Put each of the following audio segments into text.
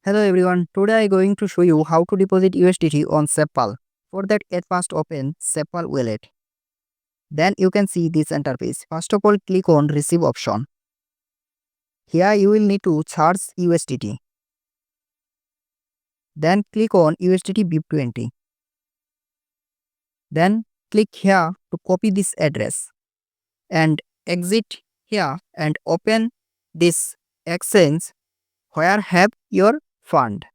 Hello everyone, today I am going to show you how to deposit USDT on SafePal. For that, first open SafePal wallet. Then you can see this interface. First of all, click on receive option. Here you will need to charge USDT. Then click on USDT BIP20. Then click here to copy this address and exit here and open this exchange where have your fund.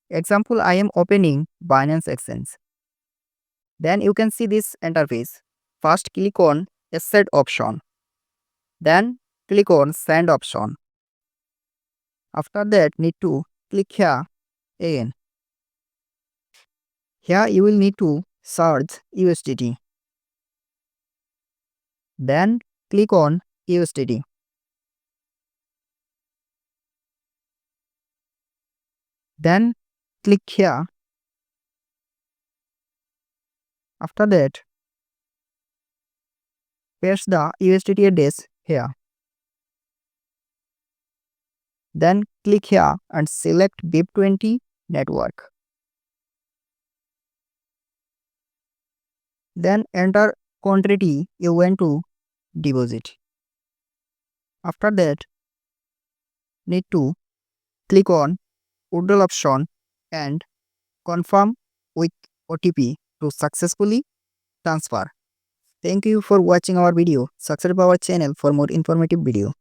Example, I am opening Binance Exchange. Then you can see this interface. First click on Asset option. Then click on Send option. After that need to click here again. Here you will need to search USDT. Then click on USDT. Then click here. After that paste the USDT address here. Then click here and select BIP20 network. Then enter quantity you want to deposit. After that need to click on withdrawal option and confirm with OTP to successfully transfer. Thank you for watching our video. Subscribe our channel for more informative video.